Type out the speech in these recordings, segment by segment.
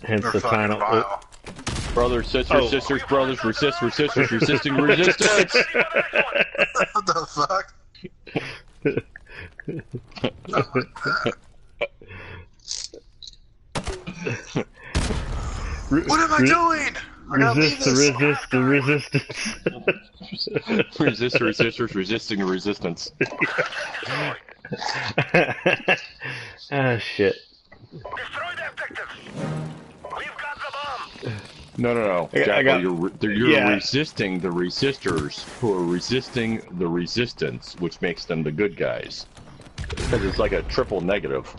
Hence They're the fucking title. vile. Brothers, sisters, sisters, brothers, resistors, resisting resistance. What the fuck? What am I doing? I gotta leave Resist the resistance. Resistors, resisting the resistance. Ah, shit. Destroy the objectives. We've got the bomb. No. I Jackal, got- you're resisting the resistors who are resisting the resistance, which makes them the good guys. Because it's like a triple negative.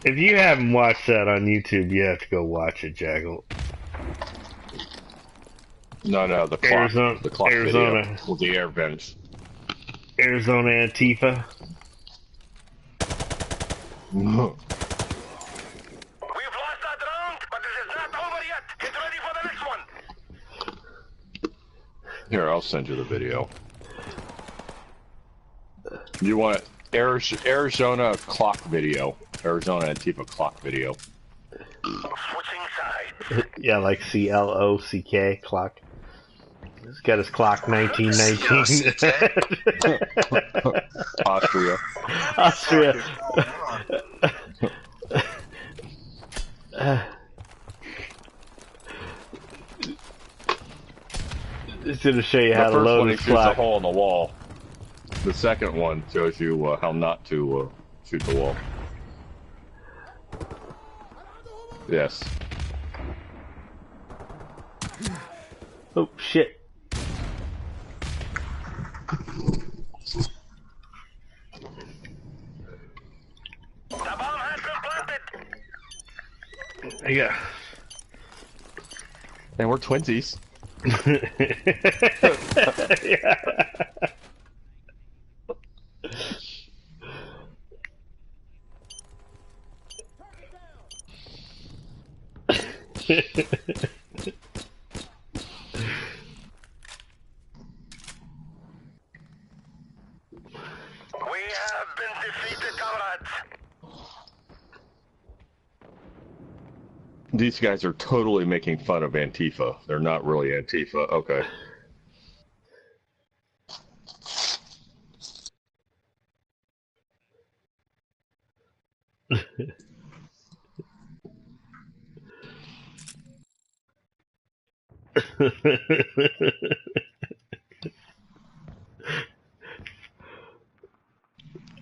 If you haven't watched that on YouTube, you have to go watch it, Jackal. No, the clock, Arizona- the clock Arizona. video with the air vents. Arizona Antifa. We've lost that round, but this is not over yet. Get ready for the next one. Here, I'll send you the video. You want Arizona clock video? Arizona Antifa clock video. Switching sides. Yeah, like CLOCK clock. He's got his clock 1919. Austria. Austria. It's gonna show you how The to first load one, he his shoots a clock. hole in the wall. The second one shows you how not to shoot the wall. Yes. Oh shit! The bomb has been planted. Yeah. And we're twinsies. Yeah. We have been defeated, comrades. These guys are totally making fun of Antifa. They're not really Antifa. Okay.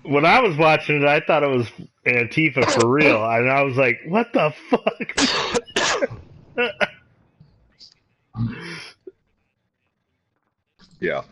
When I was watching it, I thought it was Antifa for real, and I was like, "What the fuck?" Yeah.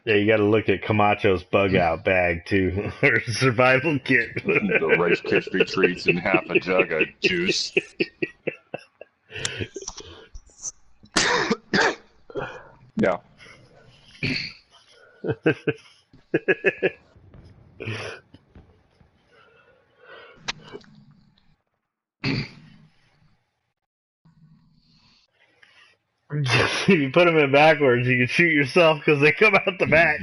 Yeah, you got to look at Camacho's bug out bag too, or survival kit. The Rice Krispie treats and half a jug of juice. Yeah. If you put them in backwards, you can shoot yourself because they come out the back.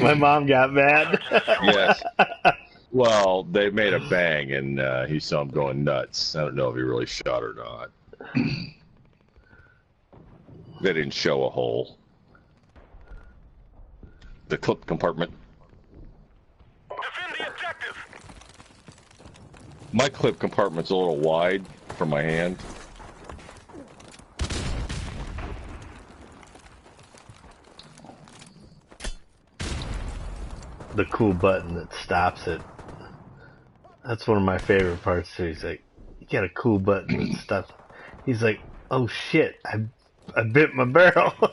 My mom got mad. Yes. Well, they made a bang, and he saw him going nuts. I don't know if he really shot or not. They didn't show a hole. The clip compartment. Defend the objective. My clip compartment's a little wide for my hand. The cool button that stops it. That's one of my favorite parts too. He's like, you got a cool button and stuff. He's like, oh shit, I bit my barrel. Get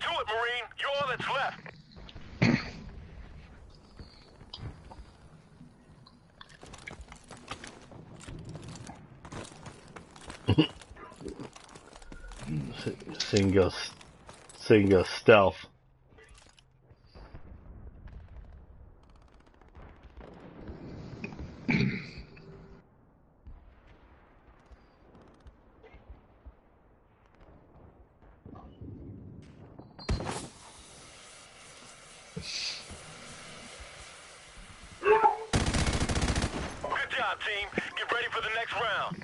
to it, Marine. You're all that's left. Single stealth. Good job, team. Get ready for the next round.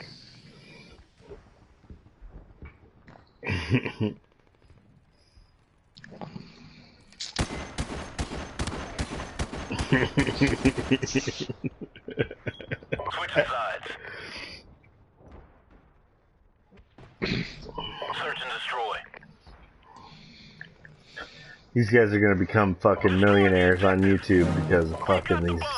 Switching sides. Search and destroy. These guys are gonna become fucking millionaires on YouTube because of fucking Got the these. bomb.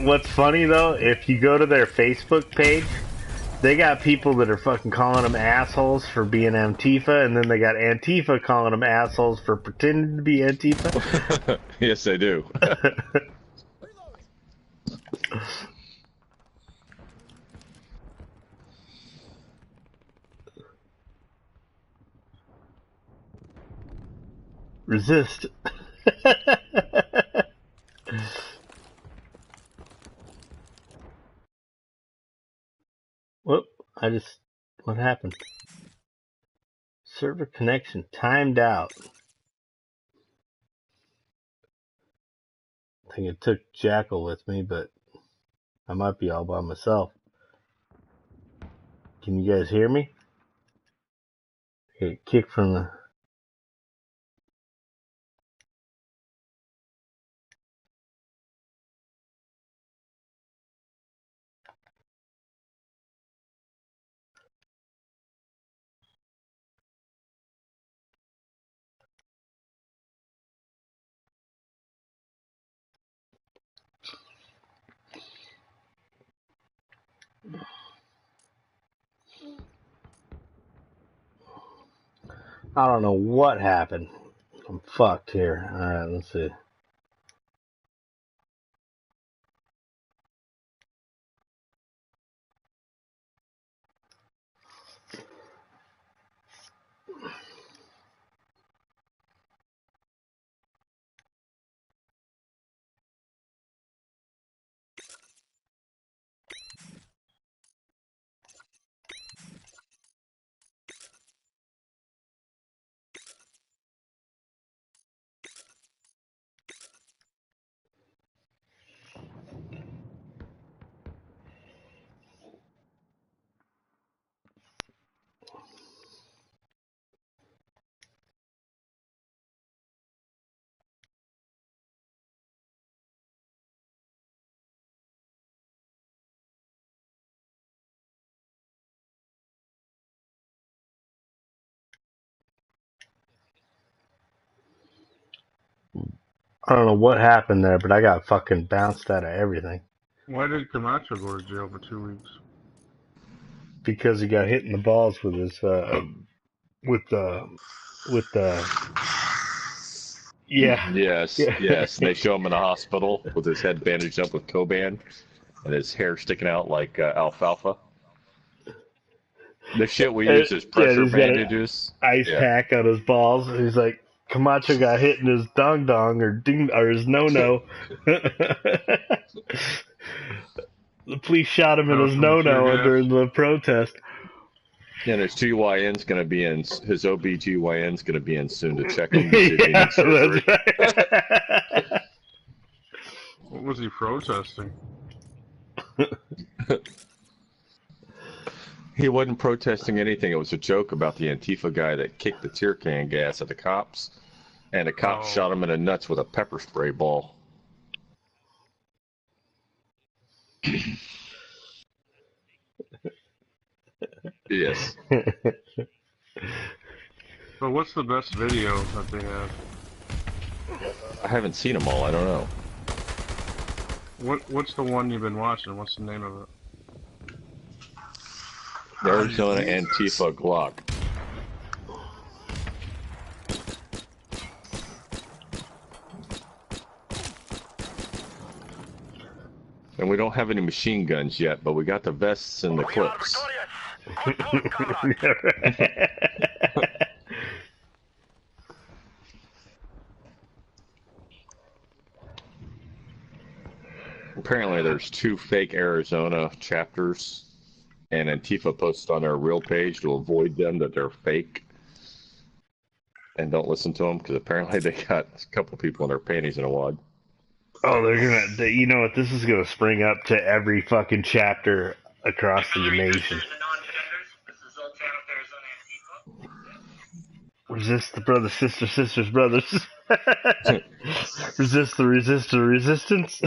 What's funny though, if you go to their Facebook page, they got people that are fucking calling them assholes for being Antifa, and then they got Antifa calling them assholes for pretending to be Antifa. Yes, I do. Resist. Whoop, what happened? Server connection timed out. I think it took Jackal with me, but I might be all by myself. Can you guys hear me? Get kicked from the... I don't know what happened. I'm fucked here. Alright, let's see. I don't know what happened there, but I got fucking bounced out of everything. Why did Camacho go to jail for 2 weeks? Because he got hit in the balls with his, with the, yeah. Yes, Yeah. yes. And they show him in a hospital with his head bandaged up with Coban and his hair sticking out like alfalfa. The shit we use is pressure he's got an bandages. ice pack on his balls. He's like, Camacho got hit in his dong dong or his no no. The police shot him in his no no during the protest. And his GYN's going to be in, his OBGYN's going to be in soon to check him. To see if he Yeah, needs surgery. that's right. What was he protesting? He wasn't protesting anything. It was a joke about the Antifa guy that kicked the tear can gas at the cops, and the cops shot him in the nuts with a pepper spray ball. Yes. But what's the best video that they have? I haven't seen them all. I don't know. What's the one you've been watching? What's the name of it? The Arizona Antifa Glock. And we don't have any machine guns yet, but we got the vests and the We are clips. victorious. Good work, comrade. Apparently there's 2 fake Arizona chapters, and Antifa posts on their real page to avoid them that they're fake. And don't listen to them, because apparently they got a couple people in their panties in a wad. Oh, you know what? This is gonna spring up to every fucking chapter across the nation. Resist the brothers, sisters, brothers. Resist the resistance.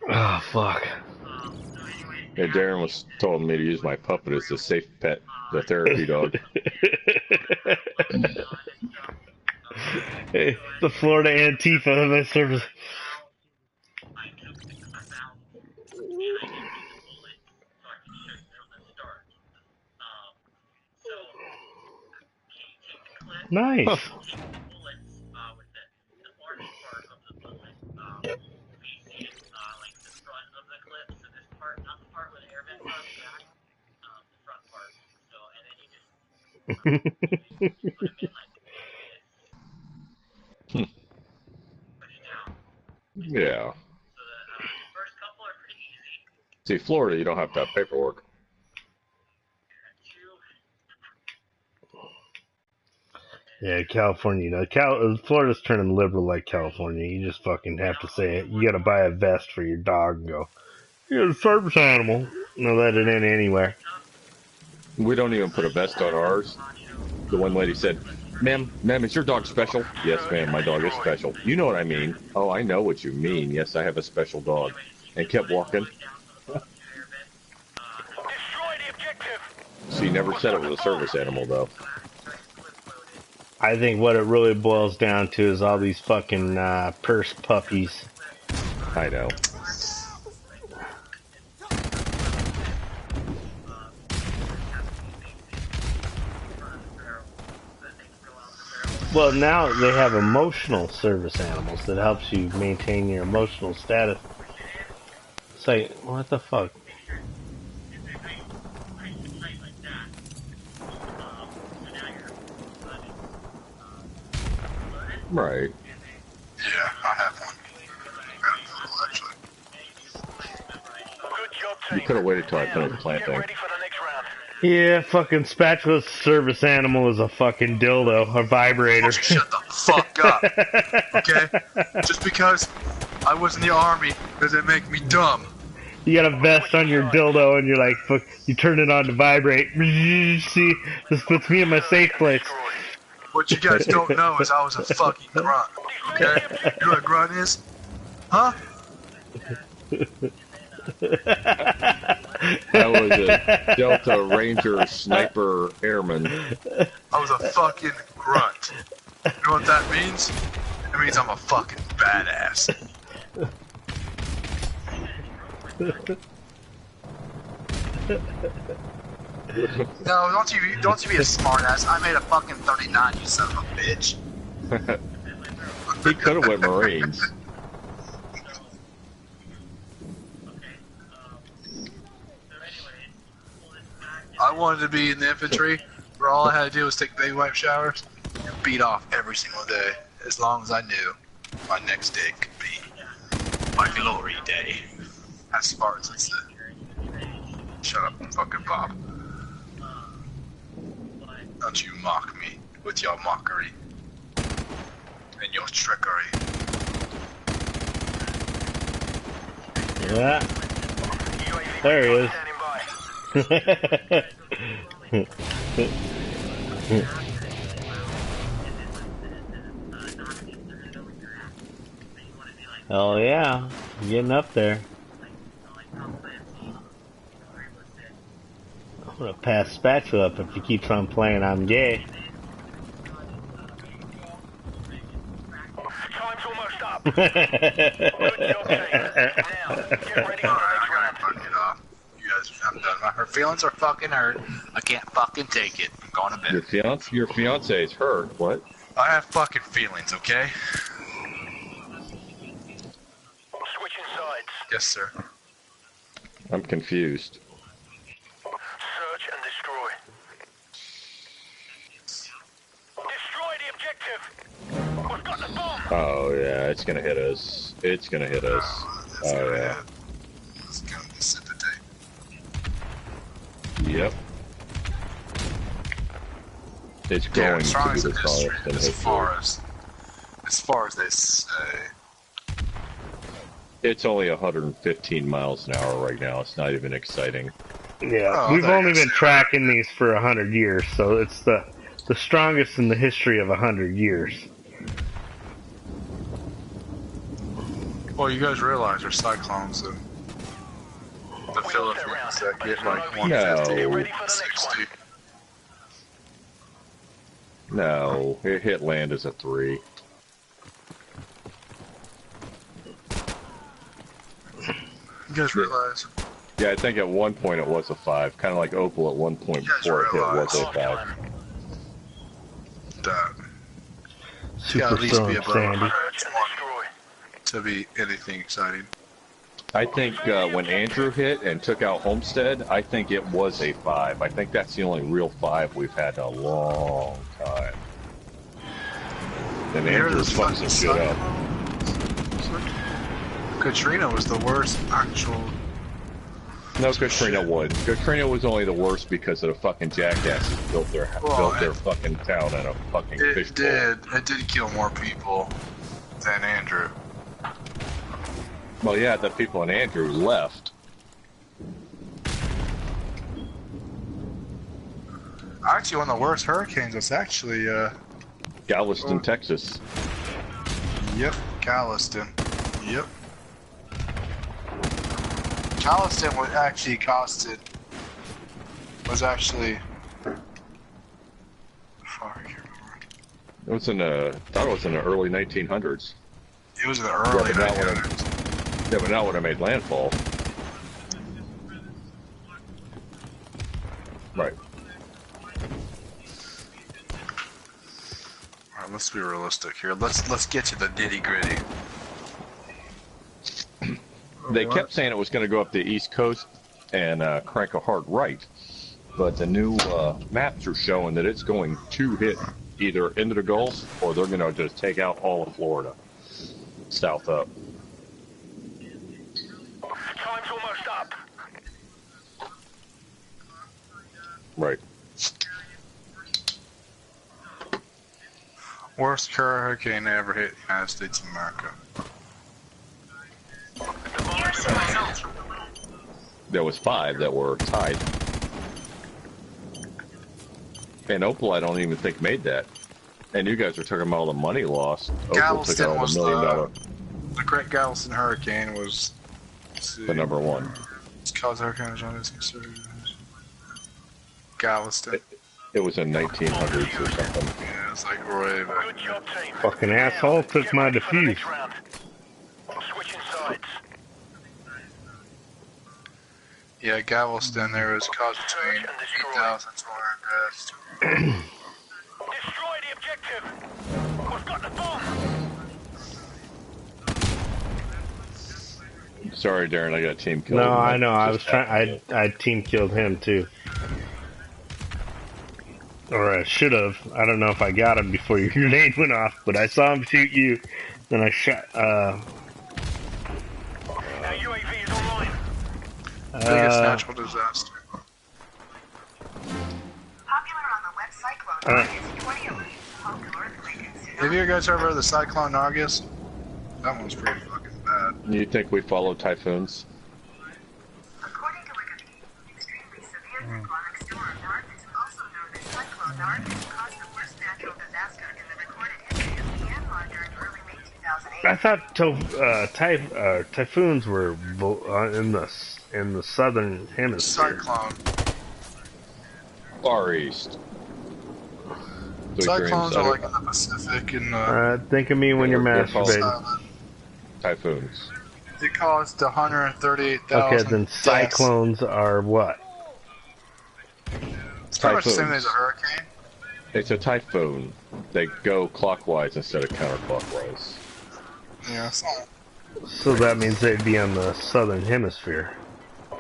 Oh, fuck. Yeah, Darren was telling me to use my puppet as the safe pet, the therapy dog. Hey, the Florida Antifa of my service. Nice. Yeah. See, Florida, you don't have to have paperwork. Yeah, California. Florida's turning liberal like California. You just fucking have to say it. You gotta buy a vest for your dog and go, you're a service animal. No, let it in anywhere. We don't even put a vest on ours. The one lady said, ma'am, is your dog special? Yes, ma'am, my dog is special. You know what I mean. Oh, I know what you mean. Yes, I have a special dog. And kept walking. Destroy the objective. She never said it was a service animal, though. I think what it really boils down to is all these fucking purse puppies. I know. Well, now they have emotional service animals that helps you maintain your emotional status. It's like, what the fuck? Right. Yeah, I have one. Actually. Good job, team. You could have waited till I finished Get planting. ready for the next round. Yeah, fucking Spatula's service animal is a fucking dildo, a vibrator. Shut the fuck up, okay? Just because I was in the army doesn't make me dumb. You got a vest on your dildo and you're like, fuck, you turn it on to vibrate. See, this puts me in my safe place. What you guys don't know is I was a fucking grunt, okay? You know what a grunt is? Huh? I was a Delta Ranger Sniper Airman. I was a fucking grunt. You know what that means? It means I'm a fucking badass. No, don't you be a smartass. I made a fucking 39, you son of a bitch. He could have went Marines. I wanted to be in the infantry, where all I had to do was take baby wipe showers and beat off every single day, as long as I knew my next day could be my glory day. As Spartans would say. Shut up, fucking Bob. Don't you mock me with your mockery and your trickery. Yeah. There he is. Oh yeah, I'm getting up there. I'm gonna pass Spatula up if he keeps on playing I'm gay. Time's almost up. Good job, team. Now, get ready for the next round. Fuck it off. You guys, I'm done. My feelings are fucking hurt. I can't fucking take it. I'm going to bed. Your fiance is hurt. What? I have fucking feelings, okay? Switching sides. Yes, sir. I'm confused. Search and destroy. Destroy the objective. We've got the bomb. Oh yeah, it's gonna hit us. It's gonna hit us. That's Oh gonna yeah. hit. Let's go dissipate. Yep. It's Yeah, going as to far be as the the tallest district, in as far as they say. It's only 115 miles an hour right now. It's not even exciting. Yeah, Oh, we've only thanks. been tracking these for 100 years, so it's the strongest in the history of 100 years. Well, you guys realize there's cyclones in the Philippines that get like 150, No. Ready for the next 60. one. No, it hit land as a 3. You guys realize? Yeah, I think at one point it was a 5. Kind of like Opal at one point You guys before it hit was a realize- 5. That gotta at least Superstorm be above Sandy. 100 Search and destroy. to be anything exciting. I think when Andrew hit and took out Homestead, I think it was a 5. I think that's the only real 5 we've had in a long time. And Hear Andrew this fucked some fucking shit up. Katrina was the worst actual. No, Katrina would. Katrina was only the worst because of the fucking jackasses built their fucking town in a fucking It fishbowl. did. It did kill more people than Andrew. Well, yeah, the people in Andrew left. Actually, one of the worst hurricanes was actually, Galveston, Texas. yep, Galveston. Yep. Galveston was actually fuck, I can't remember. It was in the, I thought it was in the early 1900s. It was in the early but that one- 1900s. Yeah, but not when it made landfall. Right. Alright, let's be realistic here. Let's get to the nitty gritty. They kept saying it was going to go up the East Coast and crank a hard right, but the new maps are showing that it's going to hit either into the Gulf or they're going to just take out all of Florida, south up. Time's almost up. Right. Worst hurricane to ever hit the United States of America. There was 5 that were tied. And Opal, I don't even think made that. And you guys were talking about all the money lost. Opal took Galveston out was $1 million. the Great Galveston Hurricane was The number 1. It's called Hurricane John is considered Galveston. It was in 1900s or something. Yeah, it's like way back. Good job, team. Fucking Now, asshole took get my ready for the defuse. next round. Switching sides. Yeah, Galveston there was caused between Search and destroy. 8,200 deaths. Destroy the objective. We've got the bomb. Sorry, Darren, I got team killed. No, I know. I Just was trying. I team killed him too, or I should have. I don't know if I got him before your grenade went off, but I saw him shoot you. Then I shot. Our UAV is online. Biggest natural disaster. Popular on the web Cyclone August 2011. Home to earthquake and Have you guys ever heard of the Cyclone August? That one's pretty fucking bad. You think we follow typhoons? According to Wikipedia, extremely severe cyclonic storm Nargis, also known as Cyclone Nargis, caused the worst natural disaster in the recorded history of Myanmar during early May 2008. I thought typhoons were in the southern hemisphere. Cyclone. Far East. Sweet Cyclones dreams. are like in the Pacific and Think of me when you're They're called- masturbating. Typhoons. It caused 138,000 Okay, then deaths. cyclones are what? It's pretty much the same Typhoons. as a hurricane. It's a typhoon. They go clockwise instead of counterclockwise. Yeah, it's not. So that means they'd be on the southern hemisphere.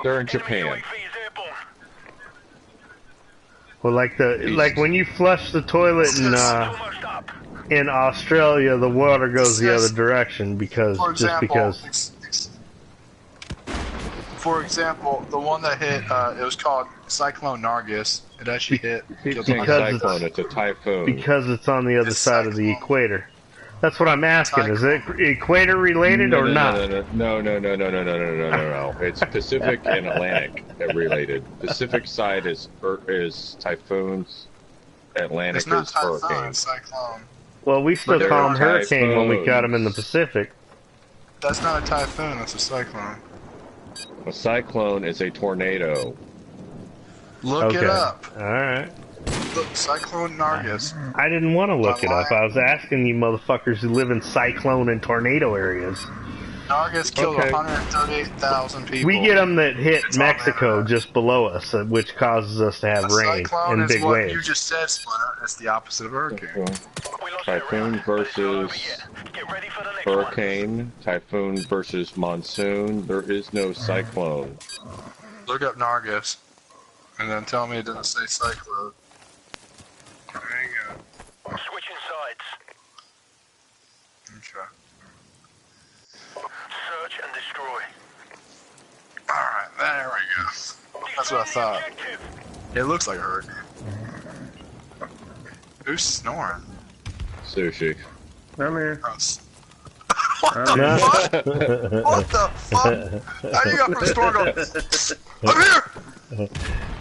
They're in Japan. UAV is airborne. Well, like when you flush the toilet Almost up. in Australia, the water goes the Yes. other direction because For just example, because. For example, the one that hit, it was called Cyclone Nargis. It actually hit. It's killed not a Because cyclone, it's a typhoon. Because it's on the other It's side of the cyclone. equator. That's what I'm asking. Is it equator related or not? No. It's Pacific and Atlantic related. Pacific side is typhoons. Atlantic It's not is typhoon, it's hurricanes. cyclone. Well, we still But call them they're hurricane when we typhoons. got them in the Pacific. That's not a typhoon, that's a cyclone. A cyclone is a tornado. Look it up. All right. Look, Cyclone Nargis. I didn't want to look it up. I was asking you motherfuckers who live in cyclone and tornado areas. Nargis killed Okay. 138,000 people. We get them that hit It's on Mexico there. just below us, which causes us to have A rain cyclone and is big what waves. you just said, Splinter. It's the opposite of hurricane. We lost Typhoon that round, but it's not over versus yet. Get ready for the next one. hurricane. Typhoon versus monsoon. There is no cyclone. Look up Nargis. And then tell me it doesn't say cyclone. There you go. Switching sides. Okay. Search and destroy. Alright, there we go. That's what I thought. It looks like a hurricane. Who's snoring? Sushi. I'm here. Gross. What the fuck? What the fuck? How you got from store going, I'm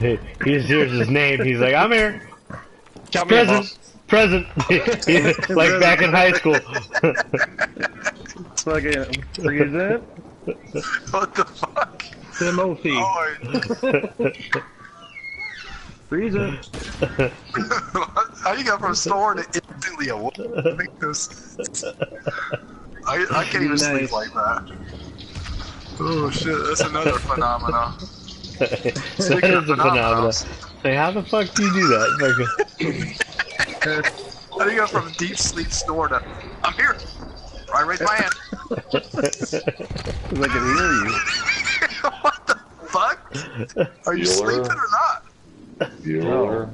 here! He just hears his name. He's like, I'm here. Count me in, boss. Present. Like back in high school. Fucking present What the fuck? Timothy. Oh, Present. how you got from store to instantly awake? I can't even sleep Nice. like that. Oh shit, that's another phenomenon. That is a phenomenon. Hey, how the fuck do you do that? How do you go from deep sleep snore to I'm here? I raise my hand. I can hear you. What the fuck? Are you Bueller. sleeping or not? Bueller.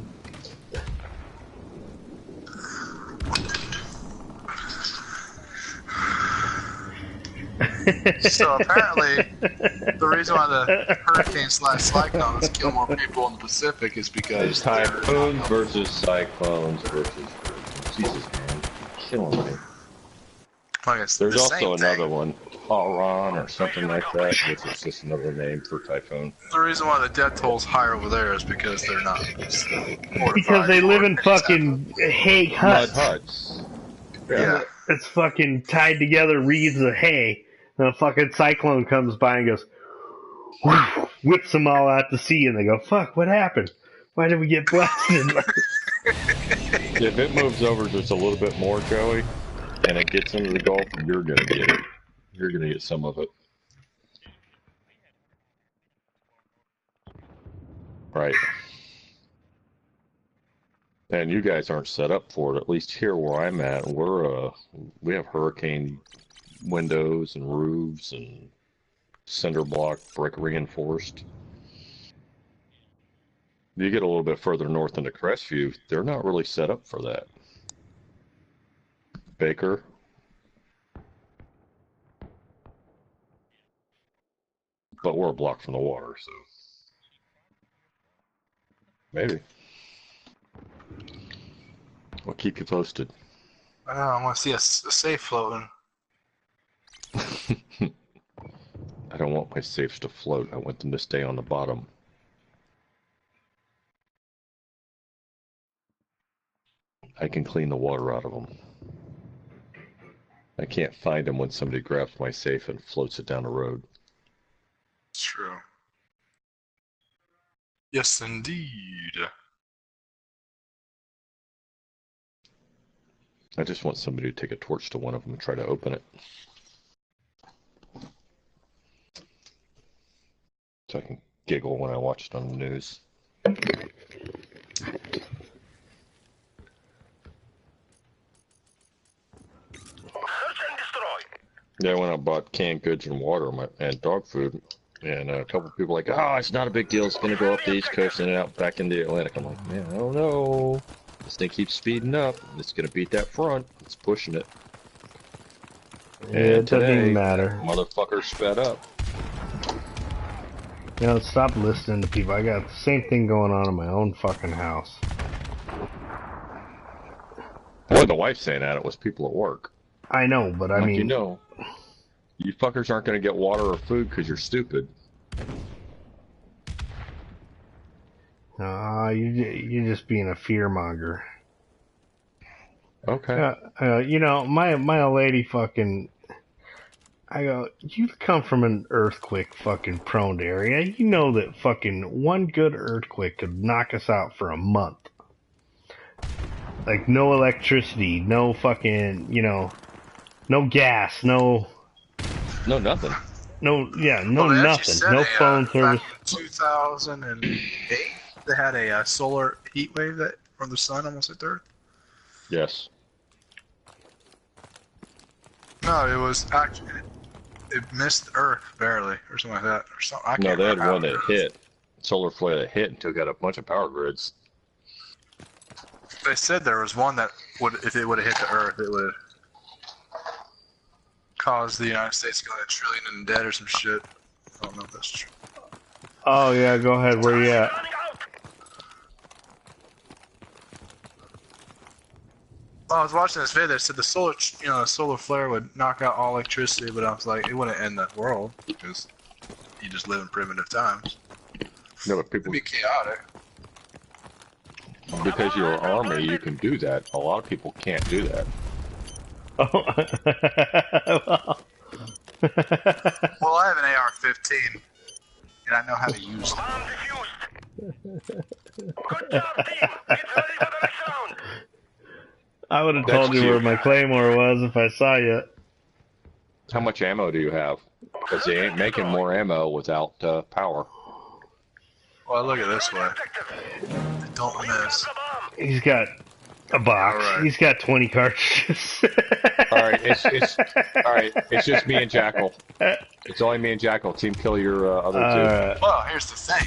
So apparently, the reason why the hurricane / cyclones kill more people in the Pacific is because It's typhoons versus cyclones versus hurricanes. Jesus, man. Killing me. like it's There's the also same another thing. one, Haran or something like that, which is just another name for typhoon. The reason why the death toll's higher over there is because they're not. Because they live in fucking hay Mud huts. huts. Yeah. It's fucking tied together reeds of hay. And a fucking cyclone comes by and goes, whoosh, whips them all out to sea, and they go, fuck, what happened? Why did we get blasted? If it moves over just a little bit more, Joey, and it gets into the Gulf, you're gonna get it. You're gonna get some of it. Right. And you guys aren't set up for it. At least here where I'm at, we have hurricane windows and roofs and cinder block brick reinforced. You get a little bit further north into Crestview, they're not really set up for that. Baker. But we're a block from the water, so maybe. I'll keep you posted. I want to see a safe floating. I don't want my safes to float. I want them to stay on the bottom. I can clean the water out of them. I can't find them when somebody grabs my safe and floats it down the road. It's true. Yes, indeed. I just want somebody to take a torch to one of them and try to open it. So I can giggle when I watch it on the news. Search and destroy. Yeah, when I bought canned goods and water and dog food, and a couple people were like, oh, it's not a big deal. It's going to go up the East Coast and out back in the Atlantic. I'm like, man, I don't know. This thing keeps speeding up. It's going to beat that front. It's pushing it. Yeah, it doesn't today, even matter. Motherfucker sped up. You know, stop listening to people. I got the same thing going on in my own fucking house. Well, the wife saying that it was people at work. I know, but I Like, mean, you know, you fuckers aren't going to get water or food because you're stupid. you're just being a fearmonger. Okay. You know, my old lady fucking. I go, you come from an earthquake fucking prone area. You know that fucking one good earthquake could knock us out for a month. Like, no electricity, no fucking, you know, no gas, no, Nothing. no Well, they actually nothing, said no phone back service. in 2008, they had a solar heat wave that from the sun almost hit the Earth. Yes. No, it was actually it missed Earth barely, or something like that, or something. I No, can't they had remember one how that it was. hit. Solar flare that hit and took out a bunch of power grids. They said there was one that would, if it would have hit the Earth, it would cause the United States to go $1 trillion in debt or some shit. I don't know if that's true. Oh yeah, go ahead, where you at? Running out. Well, I was watching this video. They said the solar flare would knock out all electricity, but I was like, it wouldn't end the world because you just live in primitive times. No, but It'd people, be chaotic. because you're an army, you can do that. A lot of people can't do that. Oh, well. Well, I have an AR-15, and I know how to use it. Bomb defused. Good job, team. Get ready for the next round. I would have That's told you cute. where my claymore was if I saw you. How much ammo do you have? Because they ain't making more ammo without power. Well, look at this way. Objective. Don't miss. The bomb. He's got a box. Alright. He's got 20 cartridges. All right, it's all right. It's just me and Jackal. It's only me and Jackal. Team kill your other Alright, Well, here's the thing.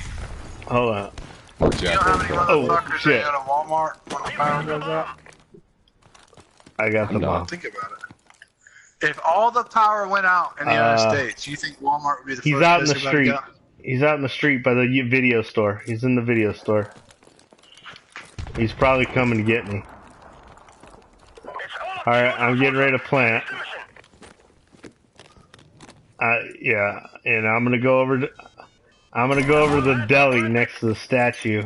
hold on. two. You know how many Oh, motherfuckers shit. they go to Walmart when the power goes out? I got the I'm bomb. Think about it. If all the power went out in the United States, you think Walmart would be the He's first out in the place everybody street. go? He's out in the street by the video store. He's in the video store. He's probably coming to get me. It's all up Alright, to you. I'm getting ready to plant. Yeah, and I'm gonna go over to the deli next to the statue,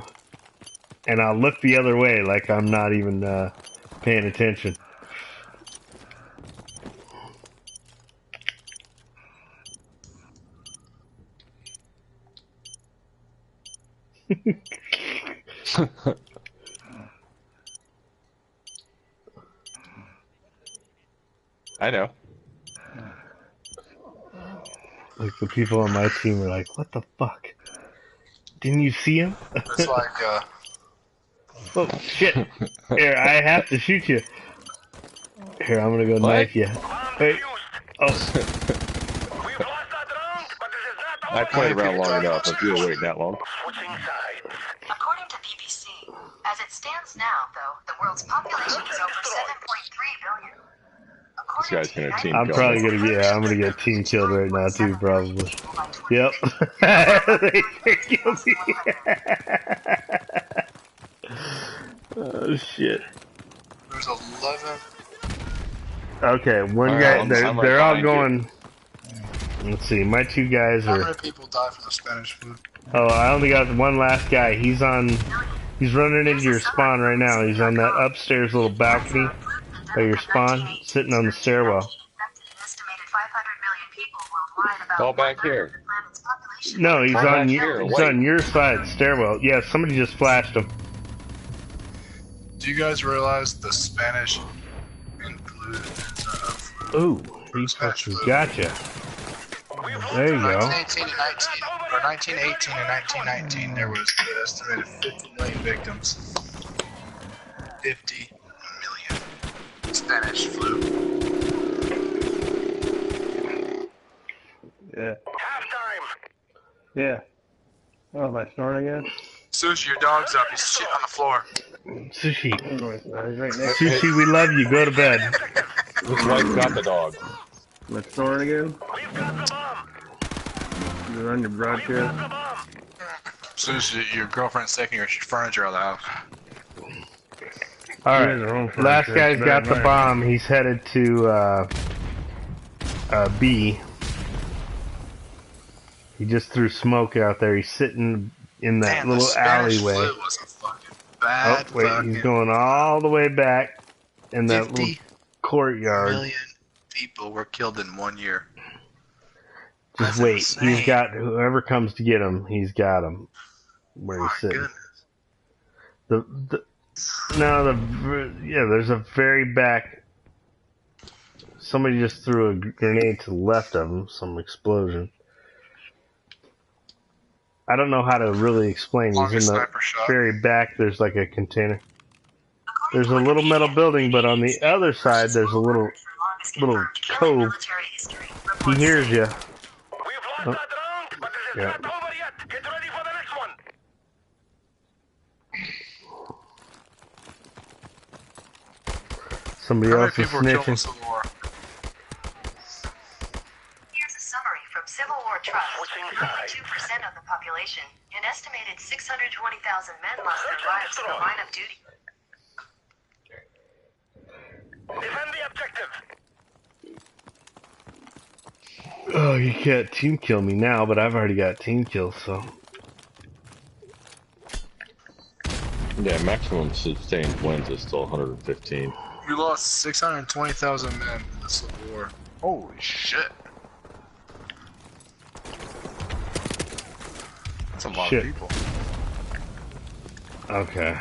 and I'll look the other way like I'm not even paying attention. I know. Like the people on my team are like, "What the fuck? Didn't you see him?" It's like, Oh shit! Here, I have to shoot you. Here, I'm gonna go knife you. Bomb Wait. defused. Oh, We've lost that round, but this is not I our played around long enough. If you were waiting that long. switching sides. According to BBC, as it stands now, though, the world's population is over 7.3 billion. This guy's gonna team I'm kill probably me. gonna get. I'm gonna get team killed right now too, probably. Yep. They killed me. Oh shit. there's 11. Okay, one All right, guy. I'm They're right all behind going. Let's see. My two guys How are. many people died from the Spanish flu? Oh, I only got one last guy. He's on. He's running into your spawn right now. He's on that upstairs little balcony by your spawn, sitting on the stairwell. about Call back 1/3 here. of the planet's population. No, he's Come on back you. here, He's wait. on your side stairwell. Yeah, somebody just flashed him. Do you guys realize the Spanish includes Ooh, he fucking gotcha. There you go. 1918 and 19, or 1918 and 1919, there was an estimated 50 million victims. 50 million. Spanish flu. Yeah. Halftime. Yeah. Oh, am I snoring again? Sushi, your dog's up. He's shit on the floor. Sushi, He's right next to me. Sushi, we love you. Go to bed. His wife got the dog. Am I snoring again? We've got the bomb. Is it on your We've broadcast? got the bomb. Sushi, your girlfriend's taking your furniture out of the house. All You right, guys are home for last it. guy's Bad got the night. bomb. He's headed to B. He just threw smoke out there. He's sitting in that Damn, the little Spanish alleyway. flu was a fucking Oh, bad wait, fucking he's going all the way back in that 50 little courtyard. million people were killed in 1 year. Just That's wait. insane. He's got whoever comes to get him. He's got him where My he's sitting. goodness. There's a very back. Somebody just threw a grenade to the left of him. Some explosion. I don't know how to really explain. He's in Longest the sniper shot. very back. There's like a container. According There's to a little metal Wikipedia, building, but on the other side, there's a little for longest little confirmed killing cove. military history. He Reports hears say. you. We've lost Oh. that round, but this is Yeah. not over yet. Get ready for the next one. Somebody How many else is people were killed in snitching. Civil War? Here's a summary from Civil War Trust. Switching Only sides. 2% of the population, an estimated 620,000 men lost their lives in the line of duty. Defend the objective. Oh, you can't team kill me now, but I've already got team kills, so. Yeah, maximum sustained wins is still 115. We lost 620,000 men in the Civil War. Holy shit. That's a lot Shit. of people. Okay.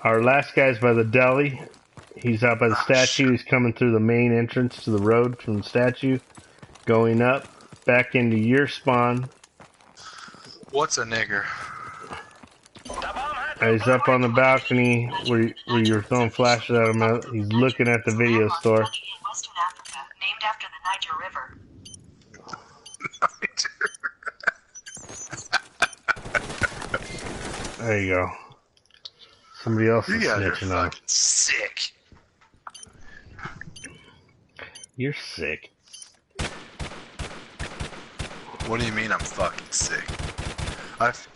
Our last guy's by the deli. He's out by the statue. He's coming through the main entrance to the road from the statue, going up, back into your spawn. What's a nigger? The bomb has He's up on the balcony where you're throwing flashes at him. He's looking at the video store. In Western Africa, named after the Niger River. There you go. Somebody else You is guys are snitching on. fucking sick. You're sick. What do you mean I'm fucking sick?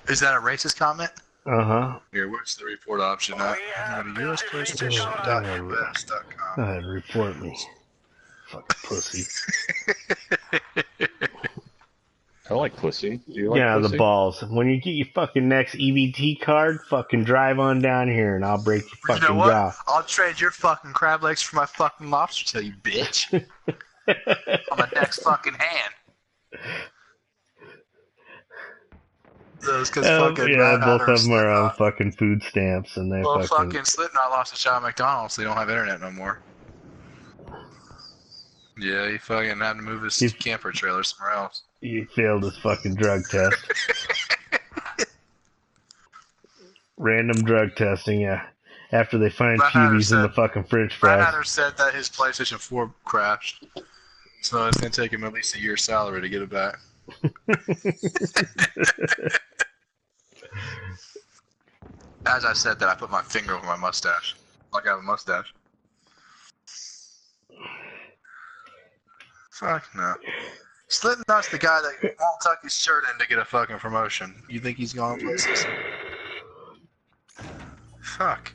Is that a racist comment? Uh-huh. Here, where's the report option at? Go to usplaystation.us.com. Go ahead, report me. Fucking pussy. I like pussy. Do you like Yeah, pussy? the balls. When you get your fucking next EBT card, fucking drive on down here and I'll break your You fucking know what? jaw. I'll trade your fucking crab legs for my fucking lobster tail, you bitch. On the next fucking hand. Those cause fucking yeah, Rat both Hunter of them are on Slipknot. fucking food stamps and they Well, fucking... fucking Slipknot lost a job at McDonald's, so they don't have internet no more. Yeah, he fucking had to move his He's- camper trailer somewhere else. He failed his fucking drug test. Random drug testing, yeah. After they find Rat Hunter cuties in the said- fucking french Brad fries. Hatter said that his PlayStation 4 crashed, so it's gonna take him at least a year's salary to get it back. As I said that, I put my finger over my mustache, like I have a mustache. Fuck no. Slipknot's the guy that won't tuck his shirt in to get a fucking promotion. You think he's going places? Fuck.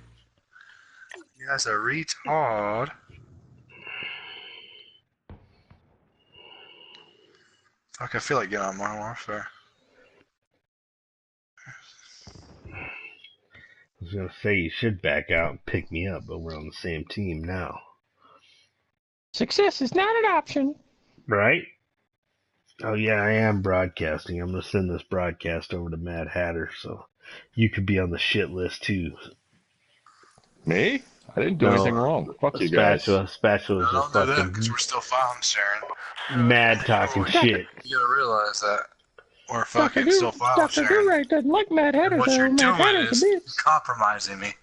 You guys are retard. Fuck, I feel like getting on Modern Warfare. I was gonna say you should back out and pick me up, but we're on the same team now. Success is not an option. Right? Oh yeah, I am broadcasting. I'm gonna send this broadcast over to Mad Hatter, so you could be on the shit list too. Me? I didn't do anything wrong. Fuck you guys. Spatula's No, just don't do that because fucking we're still filing, Sharon. mad talking shit. You gotta realize that. We're fucking still filing, Sharon. Right doesn't like Mad Hatter, And what so you're Mad doing Hatter's a is bitch. compromising me.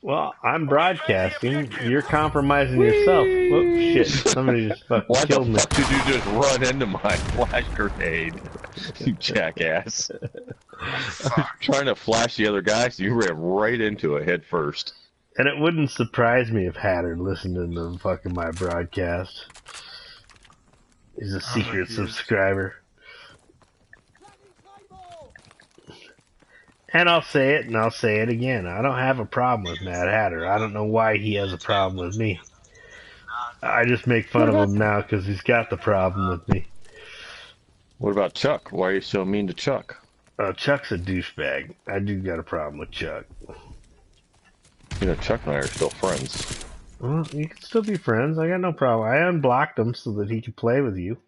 Well, I'm broadcasting. You're compromising yourself. Whoops, shit. Somebody just fucking Why the killed me. fuck did you just run into my flash grenade? You jackass. Fuck. Trying to flash the other guy, so you ran right into it head first. And it wouldn't surprise me if Hatter listened to the fucking my broadcast. He's a secret subscriber. And I'll say it, and I'll say it again. I don't have a problem with Mad Hatter. I don't know why he has a problem with me. I just make fun of him now because he's got the problem with me. What about Chuck? Why are you so mean to Chuck? Chuck's a douchebag. I do got a problem with Chuck. You know, Chuck and I are still friends. Well, you can still be friends. I got no problem. I unblocked him so that he could play with you.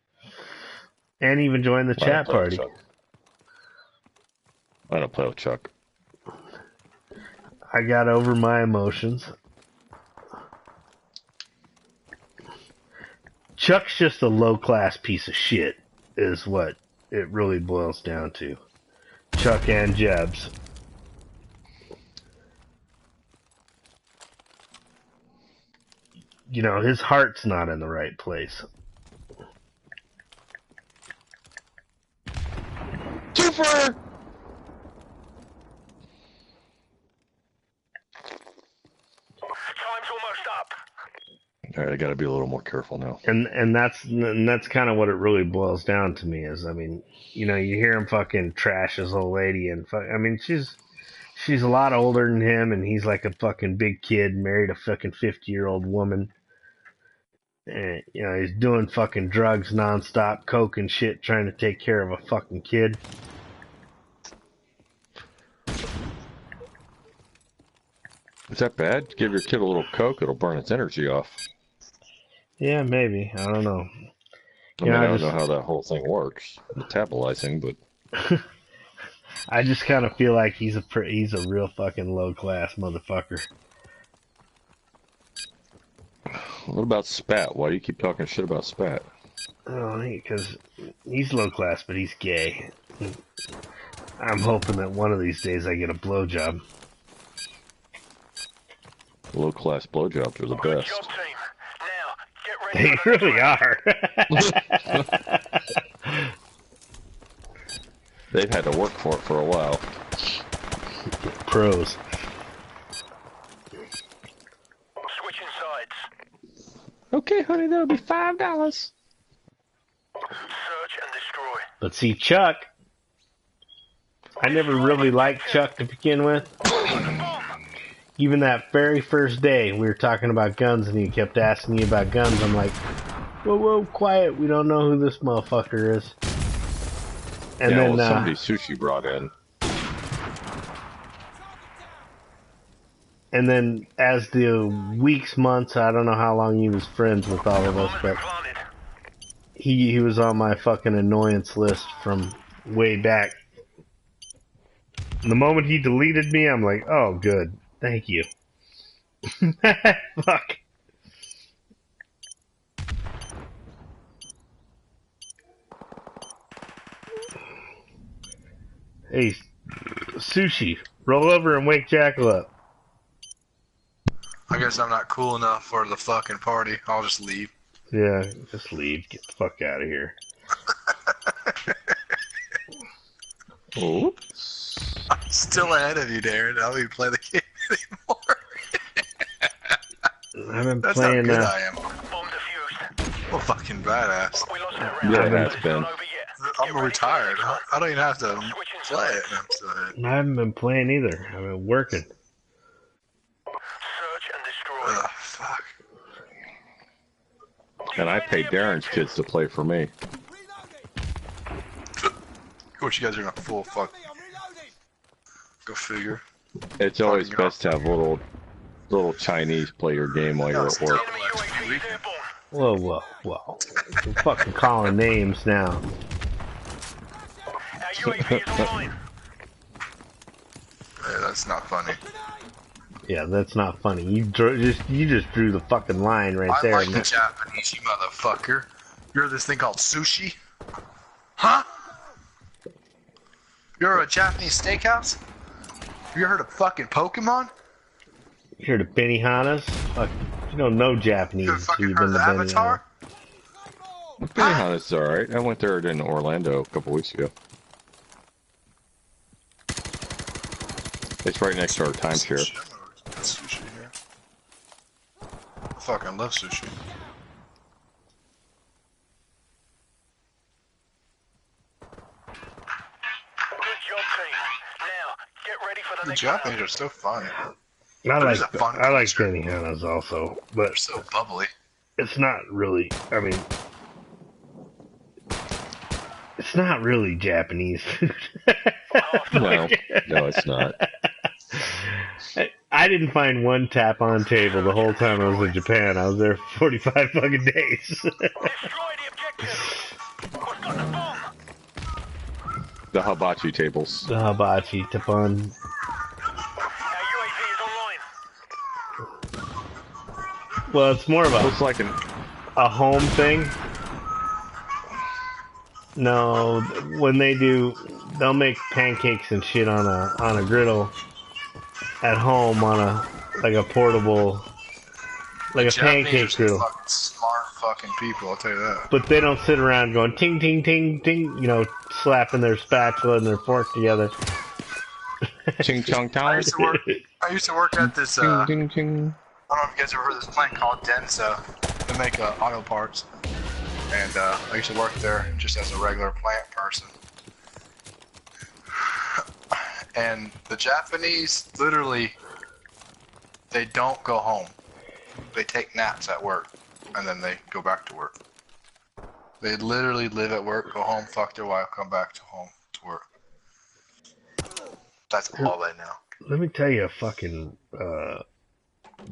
And even join the chat party. I don't play with Chuck. I got over my emotions. Chuck's just a low-class piece of shit, is what it really boils down to. Chuck and Jebs. You know, his heart's not in the right place. Twofer! Time's almost up. Alright, I gotta be a little more careful now. And that's kind of what it really boils down to me is, I mean, you know, you hear him fucking trash his old lady and I mean, she's a lot older than him and he's like a fucking big kid, married a fucking 50-year-old woman. And, you know, he's doing fucking drugs nonstop, coke and shit, trying to take care of a fucking kid. Is that bad? Give your kid a little coke, it'll burn its energy off. Yeah, maybe. I don't know. I mean, I don't know how that whole thing works, metabolizing, but I just kind of feel like he's a real fucking low class motherfucker. What about Spat? Why do you keep talking shit about Spat? Oh, because he's low class, but he's gay. I'm hoping that one of these days I get a blowjob. Low class blowjobs are the Good best. job, team. Now, get ready They for the really are. They've had to work for it for a while. Pros. switching sides. Okay, honey, that'll be $5. Search and destroy. But see, Chuck, I never really liked Chuck to begin with. Even that very first day, we were talking about guns, and he kept asking me about guns. I'm like, whoa, whoa, quiet. We don't know who this motherfucker is. And Yeah, then, well, somebody Sushi brought in. and then as the weeks, months, I don't know how long he was friends with all of us, but Planted. he was on my fucking annoyance list from way back. And the moment he deleted me, I'm like, oh, good. Thank you. Fuck. Hey, Sushi, roll over and wake Jackal up. I guess I'm not cool enough for the fucking party. I'll just leave. Yeah, just leave. Get the fuck out of here. Oh. I'm still ahead of you, Darren. I don't even play the game anymore. I've been That's playing how good I am. Bomb defused. Well, fucking badass. We lost that round. Yeah, but that's it's been. not over yet. I'm Get ready for retired. the next I don't even have to one. Switching play it. sides. And I'm still ahead. I haven't been playing either. I've been working. Search and destroy. Ugh, fuck. And I pay Darren's kids to play for me. Of course, you guys are not full fuck. Go figure. It's always best to have little little Chinese play your game while you're at work. Enemy UAV is airborne. Whoa, whoa, whoa. We're fucking calling names now. Our UAV is online. Yeah, that's not funny. Yeah, that's not funny. You just drew the fucking line right I there. like the Japanese, you motherfucker. You're this thing called sushi? Huh? You're a Japanese steakhouse? Have you heard of fucking Pokemon? You heard of Benihanas? Fuck, you don't know Japanese. You ever so fucking you've heard been of to Avatar? Benihana is alright. I went there in Orlando a couple weeks ago. It's right next to our timeshare. Sushi. I'm gonna get sushi here. I fucking love sushi. Good job, team. Now, get ready for the The next Japanese round. are so fun. I There's like a fun I like culture. Benihanas also, but They're so bubbly. it's not really. I mean, it's not really Japanese food. No, no, it's not. I didn't find one tap on table the whole time I was in Japan. I was there for 45 fucking days. Destroy the objective. We've got the bomb. The hibachi tables. The hibachi, Tapan. Our UAV is online. Well, it's more of Looks like an a home thing. No, when they do, they'll make pancakes and shit on a griddle at home on a portable, like a Japanese pancake are some griddle. fucking smart fucking people, I'll tell you that. But they don't sit around going ting ting ting ting, you know, slapping their spatula and their fork together. ching chong I town. used to work at this, Ching ching ching. I don't know if you guys ever heard of this plant called Denso. They make auto parts. And I used to work there just as a regular plant person. And the Japanese, literally, they don't go home. They take naps at work, and then they go back to work. They literally live at work, go home, fuck their wife, come back to home to work. That's all they know. Let me tell you a fucking.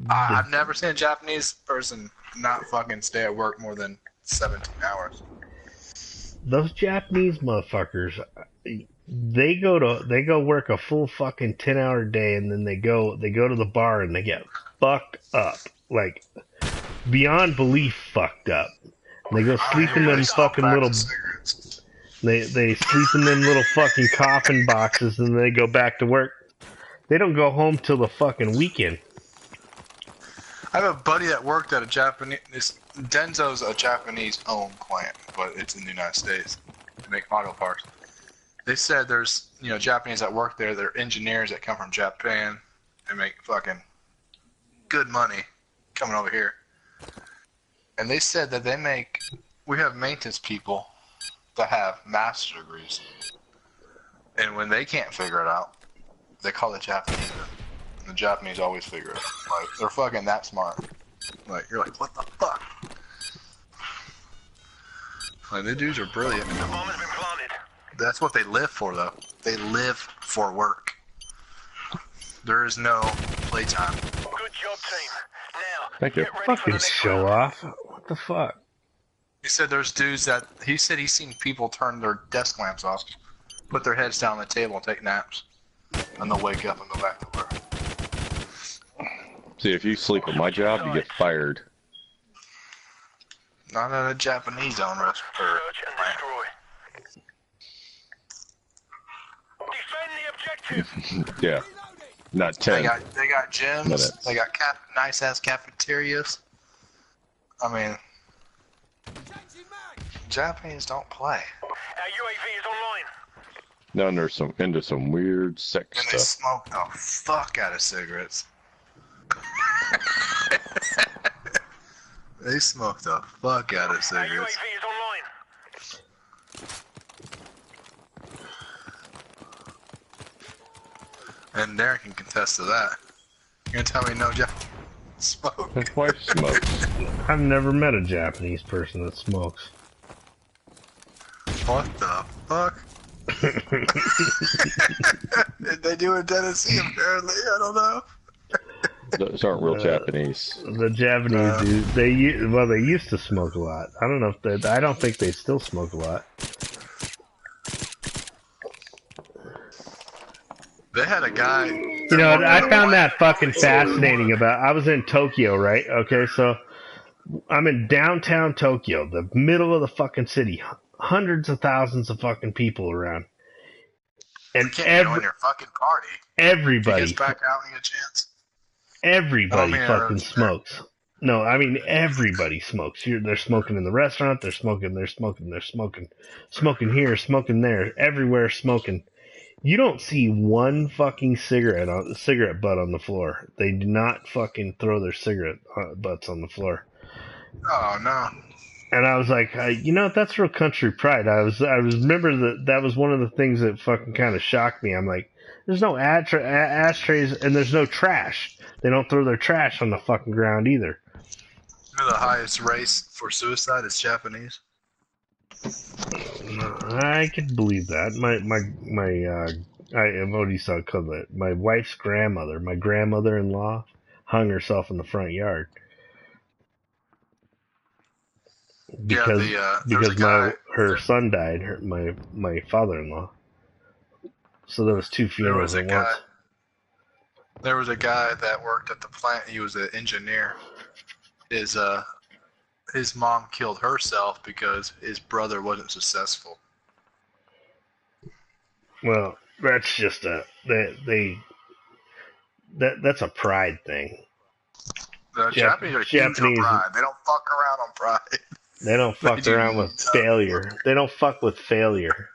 I've never seen a Japanese person not fucking stay at work more than 17 hours. Those Japanese motherfuckers, they go work a full fucking 10-hour day, and then they go to the bar and they get fucked up, like beyond belief fucked up. And they go sleep in them fucking little. They sleep in them little fucking coffin boxes, and they go back to work. They don't go home till the fucking weekend. I have a buddy that worked at a Japanese. Denso's a Japanese-owned plant, but it's in the United States. They make auto parts. They said there's Japanese that work there. They're engineers that come from Japan. They make fucking good money coming over here. And they said that we have maintenance people that have master's degrees. And when they can't figure it out, they call the Japanese in. And the Japanese always figure it out. Like, they're fucking that smart. Like, you're like, what the fuck? Like, the dudes are brilliant. The bomb has been planted. That's what they live for, though. They live for work. There is no playtime. Good job, team. Now, Thank you. get ready for the Fucking next show round. off. What the fuck? He said there's dudes that he said he's seen people turn their desk lamps off, put their heads down on the table and take naps, and they'll wake up and go back to work. See, if you sleep at my job, you get fired. Not at a Japanese-owned restaurant. Search and destroy. Defend the objective. Yeah. Not They 10. got gyms. Minutes. They got nice-ass cafeterias. I mean, Japanese don't play, Our UAV is online. Then there's into some weird sex and they stuff. smoke the fuck out of cigarettes. They smoke the fuck out of Our cigarettes. UAV is online. And Darren can contest to that. You're gonna tell me no Japanese smoke? His wife smokes. I've never met a Japanese person that smokes. What the fuck? Did they do in Tennessee? Apparently, I don't know. Those aren't real Japanese. The Japanese do. They used to smoke a lot. I don't know if they. I don't think they still smoke a lot. They had a guy. You know, I found that fucking fascinating. I was in Tokyo, right? Okay, so I'm in downtown Tokyo, the middle of the fucking city. Hundreds of thousands of fucking people around, and You can't join your fucking party. everybody. If he gets back out and get a chance. Everybody Oh, man, fucking that's smokes. No, I mean everybody smokes. They're smoking in the restaurant. They're smoking here, smoking there, everywhere smoking. You don't see one fucking cigarette butt on the floor. They do not fucking throw their cigarette butts on the floor. Oh no. And I was like, you know, that's real country pride. I remember that was one of the things that fucking kind of shocked me. I'm like, there's no ashtrays and there's no trash. They don't throw their trash on the fucking ground either. You know the highest race for suicide is Japanese. I could believe that. What do you call it? My wife's grandmother, my grandmother-in-law, hung herself in the front yard because her son died. My father-in-law. So there was two funerals at once. There was a guy that worked at the plant. He was an engineer. His mom killed herself because his brother wasn't successful. Well, that's just that's a pride thing. The Japanese are huge on pride. They don't fuck around on pride. They don't fuck around with failure. They don't fuck with failure.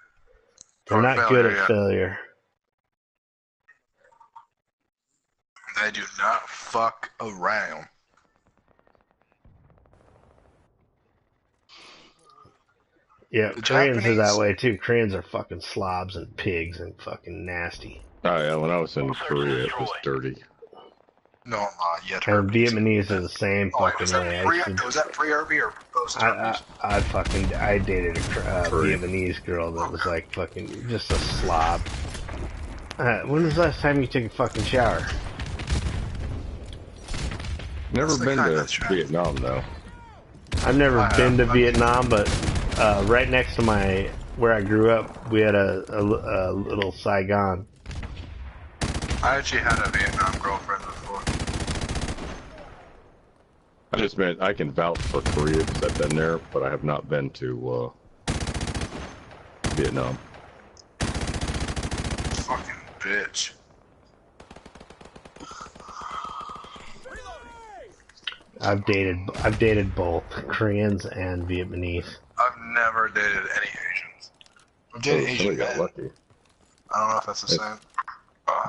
They're not good at failure. They do not fuck around. Yeah, Koreans are that way too. Koreans are fucking slobs and pigs and fucking nasty. Oh yeah, when I was in Korea, it was dirty. No, I'm not yet. And Vietnamese are the same fucking way. Was that pre-Irby or post-Irby? I dated a Vietnamese girl that was like fucking just a slob. When was the last time you took a fucking shower? Never been to Vietnam though. I've never been to Vietnam, but right next to where I grew up, we had a little Saigon. I actually had a Vietnam girlfriend before. I just meant I can vouch for Korea because I've been there, but I have not been to Vietnam. Fucking bitch. I've dated both Koreans and Vietnamese. I've never dated any Asians. I've dated Asian men. Got lucky. I don't know if that's the same.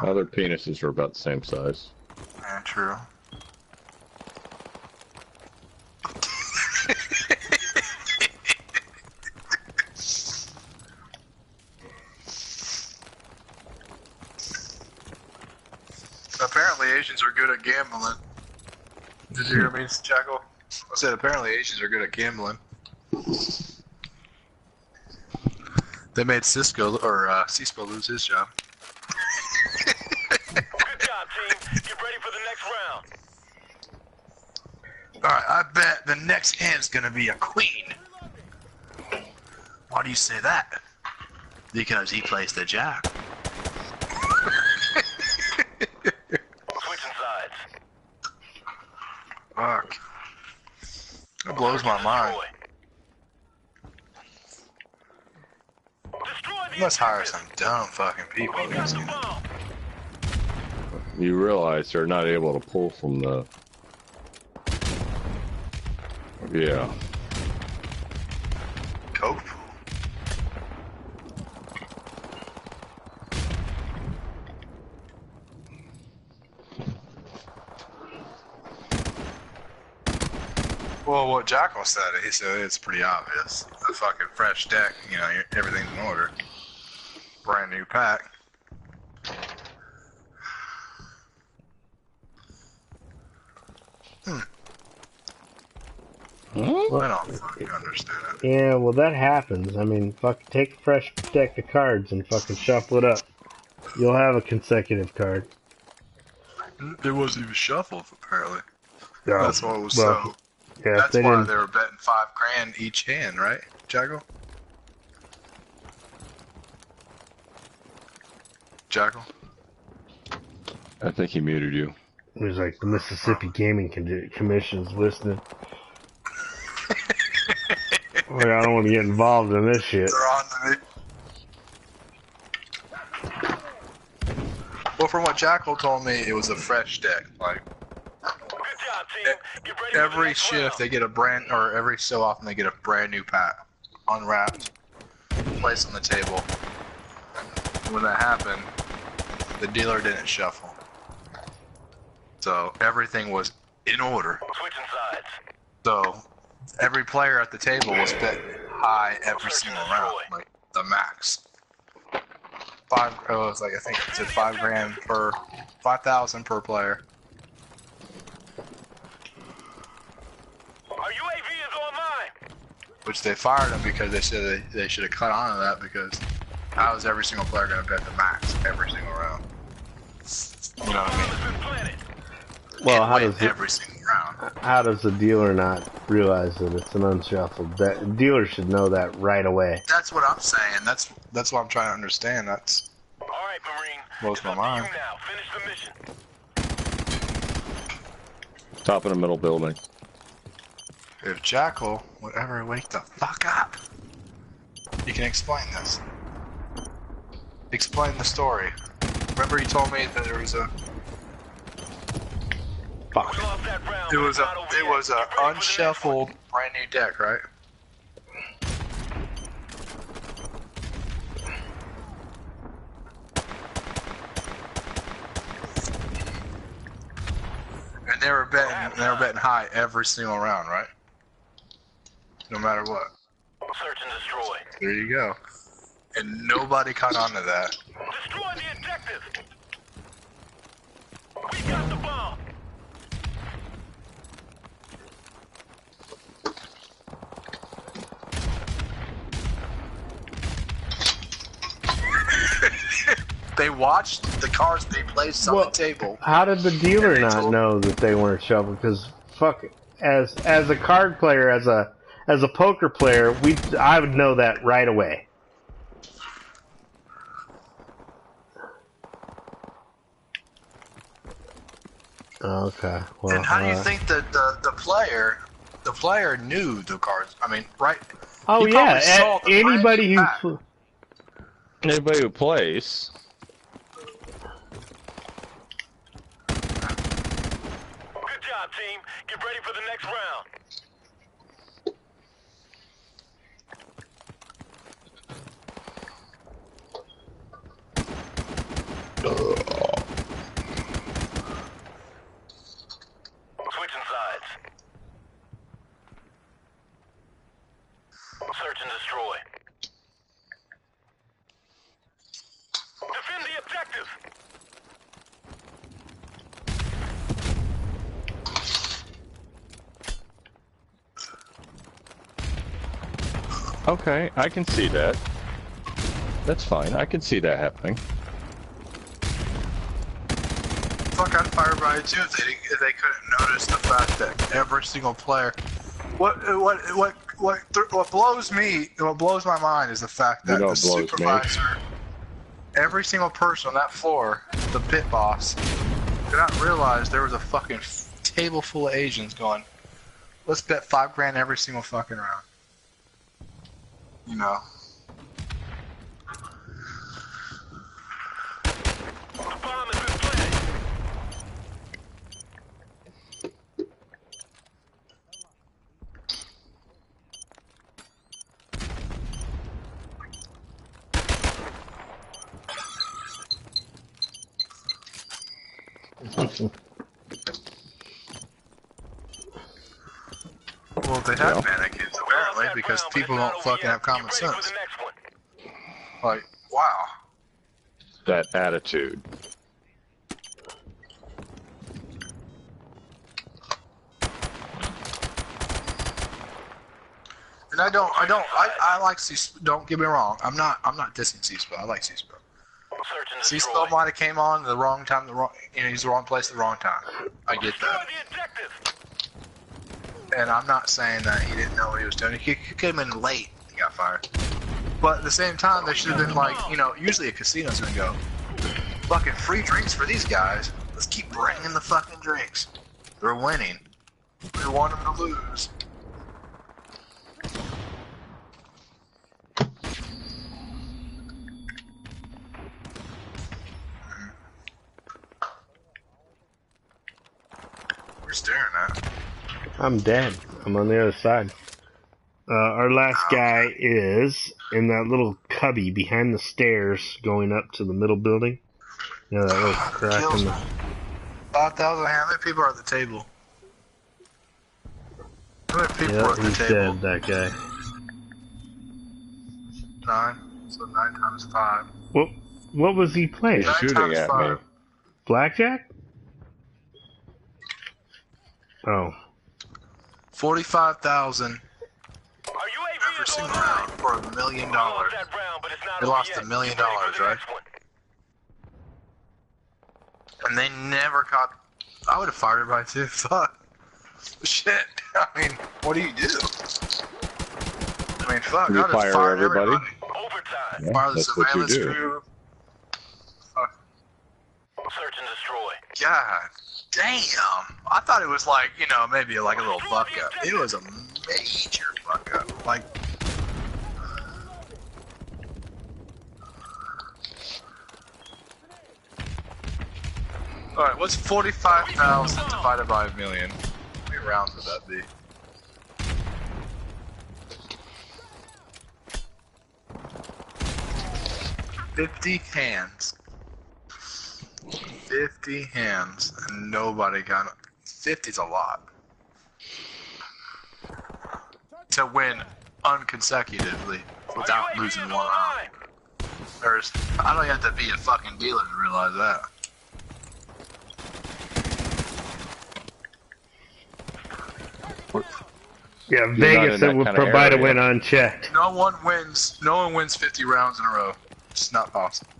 Other penises are about the same size. Yeah, true. Apparently Asians are good at gambling. Did you hear me, Jackal? I said apparently Asians are good at gambling. They made Cisco lose his job. Good job, team. Get ready for the next round. Alright, I bet the next hand's gonna be a queen. Why do you say that? Because he plays the jack. Switching sides. Fuck. That blows my mind. Let's hire some dumb fucking people. You realize they're not able to pull from the... Yeah. Coke. Well, what Jackal said, he said it's pretty obvious. A fucking fresh deck, you know, everything's in order. Brand new pack. I don't fucking understand it. Yeah, well that happens. I mean, take a fresh deck of cards and fucking shuffle it up. You'll have a consecutive card. It wasn't even shuffled, apparently. Yeah, That's why it was well, so. yeah, if That's they why didn't. they were betting $5,000 each hand, right, Jackal? Jackal? I think he muted you. It was like the Mississippi Gaming Commission's listening. Like, I don't want to get involved in this shit. They're on to me. Well, from what Jackal told me, it was a fresh deck. Like Good job, team. Get ready for the every next shift, round. they get a brand, or every so often they get a brand new pack, unwrapped, placed on the table. When that happened, the dealer didn't shuffle, so everything was in order. Switching sides. So every player at the table was betting high every single round, like the max. It was like, I think it said $5,000 per, 5,000 per player. Our UAV is online. Which they fired him because they said they should have cut on to that, because how is every single player going to bet the max every single round? You know what I mean? Bomb has been planted. Well, And how win does it, every single round? how does the dealer not realize that it's an unshuffled? That dealer should know that right away. That's what I'm saying. That's what I'm trying to understand. That's All right, Marine. Blows It's my up mind. to you now. Finish the mission. Top of the middle building. if Jackal would ever wake the fuck up, you can explain this. Explain the story. Remember you told me that there was a Fuck. We lost that round. it but was it's a not over it yet. was a Get ready for the next one. unshuffled brand new deck, right? And they were betting high every single round, right? No matter what. Search and destroy. There you go. And nobody caught on to that. Destroy the objective. We got the bomb. They watched the cards they placed on Well, the table. How did the dealer And they not told- know that they weren't shuffled? Because fuck, as a card player, as a poker player, I would know that right away. Okay. Well, And how do you think that the player knew the cards? I mean, right? Oh He yeah, probably saw the anybody brand who. new Anybody who plays. Good job, team. Get ready for the next round. Switching sides. Search and destroy. Defend the objective. Okay, I can see that. That's fine. I can see that happening. Fuck, I'd fire by too if they couldn't notice the fact that every single player. What blows me, what blows my mind is the fact that You know the what blows me? supervisor, every single person on that floor, the pit boss, did not realize there was a fucking table full of Asians going, let's bet $5,000 every single fucking round. You know. The bomb has been planted. Well, they have mannequins apparently because people don't fucking have common sense. Like, wow. That attitude. And I like C. Don't get me wrong. I'm not dissing C-SPA. I like C-SPA. Search and See, destroy. somebody came on at the wrong time, he's the wrong place at the wrong time. I get Destroy that. the objective. And I'm not saying that he didn't know what he was doing. He came in late, he got fired. But at the same time, they should have been like, usually a casino's gonna go, fucking free drinks for these guys. Let's keep bringing the fucking drinks. They're winning. We want them to lose. We're staring at. I'm dead. I'm on the other side. Our last guy is in that little cubby behind the stairs going up to the middle building. You know, that little crack Kills in me. the... 5,000. How many people are at the table? How many people are Yeah, at the he's table? dead, that guy. 9. So 9 times 5. What was he playing? He's 9 shooting times at 5. me. Blackjack? Oh. 45,000 Our UAV every is single online. round for $1 million. We lost that round, but it's not They over lost yet. $1 million, Get ready for the right? next one. And they never caught. I would have fired everybody too. Fuck. Shit. I mean, what do you do? I mean, fuck. You I'd have fire fired everybody? Overtime. Yeah, Fire the that's what you surveillance do. crew. Fuck. Search and destroy. God damn. I thought it was like, maybe like a little fuck up. It was a major fuck up. Like, alright, what's 45,000 divided by 1,000,000? How many rounds would that be? $50 hands. 50 hands, and nobody got it. 50's a lot. To win unconsecutively without UAV losing is one round. online. I don't have to be a fucking dealer to realize that. Yeah, not Vegas in that it would kinda provide a area. win unchecked. No one wins 50 rounds in a row. It's not possible.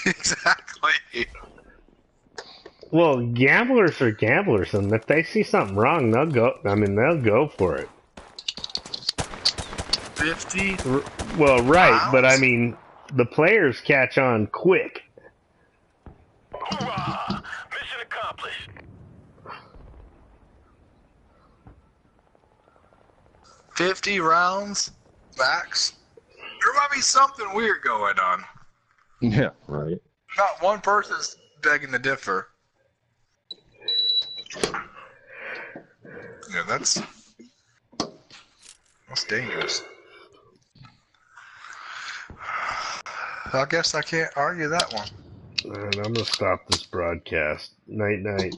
Exactly. Well, gamblers are gamblers, and if they see something wrong, they'll go. I mean, they'll go for it. 50. Well, right, but I Rounds? mean, the players catch on quick. Hoorah! Mission accomplished. 50 rounds max. There might be something weird going on. Yeah, right. Not one person's begging to differ. Yeah, that's dangerous. I guess I can't argue that one. And I'm gonna stop this broadcast. Night, night.